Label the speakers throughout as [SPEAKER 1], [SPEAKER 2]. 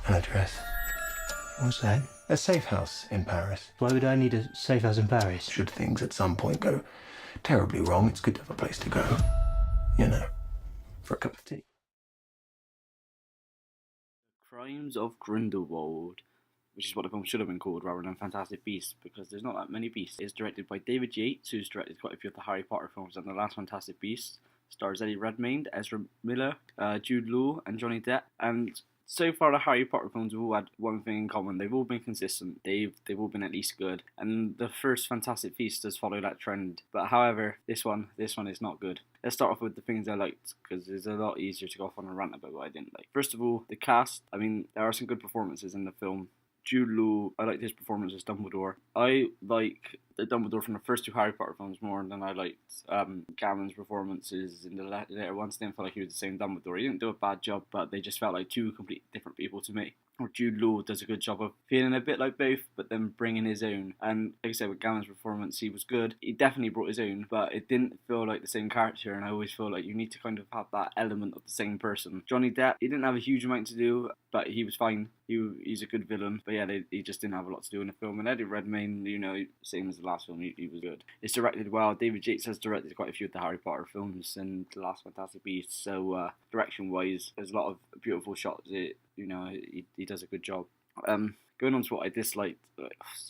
[SPEAKER 1] Address. What's that? A safe house in Paris.
[SPEAKER 2] Why would I need a safe house in Paris?
[SPEAKER 1] Should things at some point go terribly wrong, it's good to have a place to go. You know, for a cup of tea.
[SPEAKER 3] Crimes of Grindelwald, which is what the film should have been called rather than Fantastic Beasts, because there's not that many beasts. It's directed by David Yates, who's directed quite a few of the Harry Potter films, and the last Fantastic Beasts stars Eddie Redmayne, Ezra Miller, Jude Law, and Johnny Depp. And so far, the Harry Potter films have all had one thing in common. They've all been consistent. They've all been at least good. And the first Fantastic Beasts does follow that trend. But however, this one is not good. Let's start off with the things I liked, because it's a lot easier to go off on a rant about what I didn't like. First of all, the cast. I mean, there are some good performances in the film. Jude Law, I liked his performance as Dumbledore. I like the Dumbledore from the first two Harry Potter films more than I liked Gavin performances in the later ones. Didn't feel like he was the same Dumbledore. He didn't do a bad job, but they just felt like two completely different people to me. Or Jude Law does a good job of feeling a bit like both, but then bringing his own. And like I said, with Gavin's performance, he was good. He definitely brought his own, but it didn't feel like the same character, and I always feel like you need to kind of have that element of the same person. Johnny Depp, he didn't have a huge amount to do, but he was fine. He's a good villain, but yeah, he just didn't have a lot to do in the film. And Eddie Redmayne, you know, same as the last film, he was good. It's directed well. David Yates has directed quite a few of the Harry Potter films and the last Fantastic Beasts, so direction-wise, there's a lot of beautiful shots. He does a good job. Going on to what I disliked,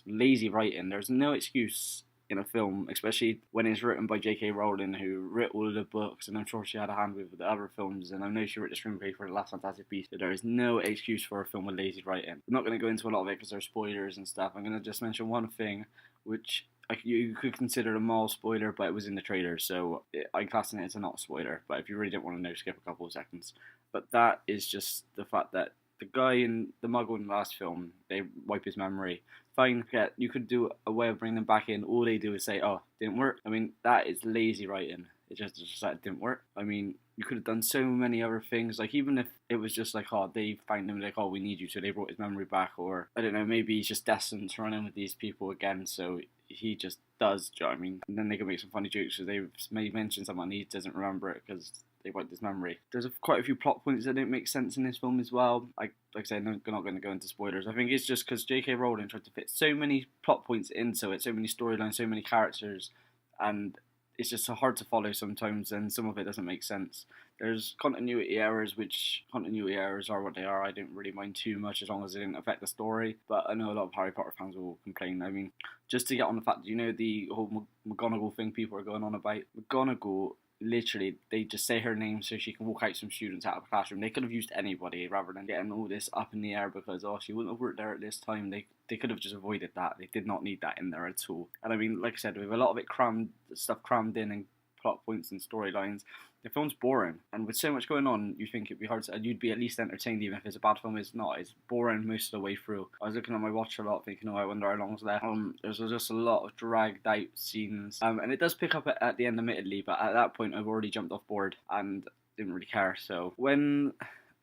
[SPEAKER 3] lazy writing. There's no excuse in a film, especially when it's written by J.K. Rowling, who wrote all of the books, and I'm sure she had a hand with the other films, and I know she wrote the screenplay for The Last Fantastic Beasts, but there is no excuse for a film with lazy writing. I'm not going to go into a lot of it because there's spoilers and stuff. I'm going to just mention one thing, which you could consider a mild spoiler, but it was in the trailer, so I class it as a not spoiler, but if you really don't want to know, skip a couple of seconds. But that is just the fact that the guy in the Muggle in the last film, they wipe his memory. Fine, yeah, you could do a way of bringing them back in. All they do is say, "Oh, didn't work." I mean, that is lazy writing. It just like it didn't work. I mean, you could have done so many other things. Like, even if it was just like, oh, they find him, like, oh, we need you, so they brought his memory back, or I don't know, maybe he's just destined to run in with these people again, so he just does. Do you know what I mean? And then they can make some funny jokes, so they may mention someone and he doesn't remember it because they wiped his memory. There's quite a few plot points that don't make sense in this film as well. Like I said, I'm not going to go into spoilers. I think it's just because J.K. Rowling tried to fit so many plot points into it, so many storylines, so many characters, and it's just so hard to follow sometimes, and some of it doesn't make sense. There's continuity errors, which continuity errors are what they are. I didn't really mind too much as long as it didn't affect the story, but I know a lot of Harry Potter fans will complain. I mean, just to get on the fact, you know, the whole McGonagall thing people are going on about? McGonagall, literally, they just say her name so she can walk out some students out of the classroom. They could have used anybody rather than getting all this up in the air because, oh, she wouldn't have worked there at this time. They could have just avoided that. They did not need that in there at all. And I mean, like I said, with a lot of it crammed in and plot points and storylines, the film's boring. And with so much going on, you think it'd be hard to, you'd be at least entertained even if it's a bad film. It's not. It's boring most of the way through. I was looking at my watch a lot thinking, oh, I wonder how long's left. There's just a lot of dragged out scenes. And it does pick up at the end admittedly, but at that point I've already jumped off board and didn't really care. So when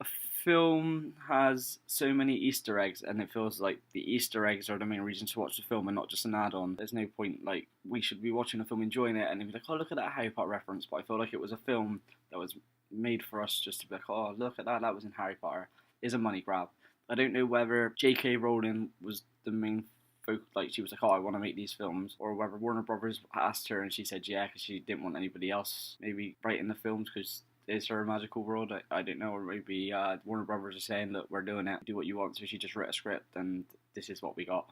[SPEAKER 3] a film has so many Easter eggs and it feels like the Easter eggs are the main reason to watch the film and not just an add-on, there's no point. Like, we should be watching a film, enjoying it, and then be like, oh, look at that Harry Potter reference. But I feel like it was a film that was made for us just to be like, oh, look at that was in Harry Potter. It's a money grab. I don't know whether J.K. Rowling was the main folk, like she was like, oh, I want to make these films, or whether Warner Brothers asked her and she said yeah because she didn't want anybody else maybe writing the films because it's her magical world. I don't know, or maybe Warner Brothers are saying, look, we're doing it, do what you want, so she just wrote a script and this is what we got.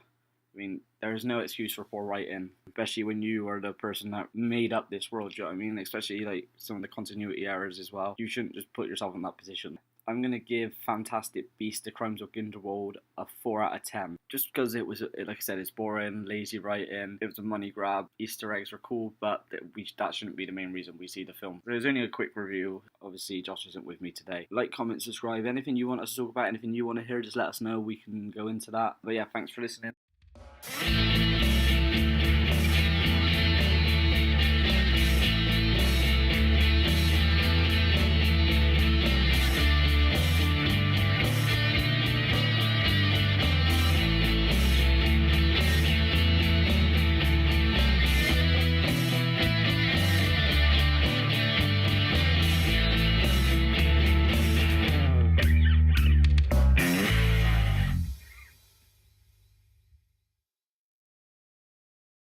[SPEAKER 3] I mean, there's no excuse for poor writing, especially when you are the person that made up this world, do you know what I mean? Especially like some of the continuity errors as well. You shouldn't just put yourself in that position. I'm going to give Fantastic Beasts: The Crimes of Grindelwald a 4 out of 10. Just because it was, like I said, it's boring, lazy writing, it was a money grab, Easter eggs were cool, but that shouldn't be the main reason we see the film. There's only a quick review. Obviously, Josh isn't with me today. Like, comment, subscribe. Anything you want us to talk about, anything you want to hear, just let us know. We can go into that. But yeah, thanks for listening.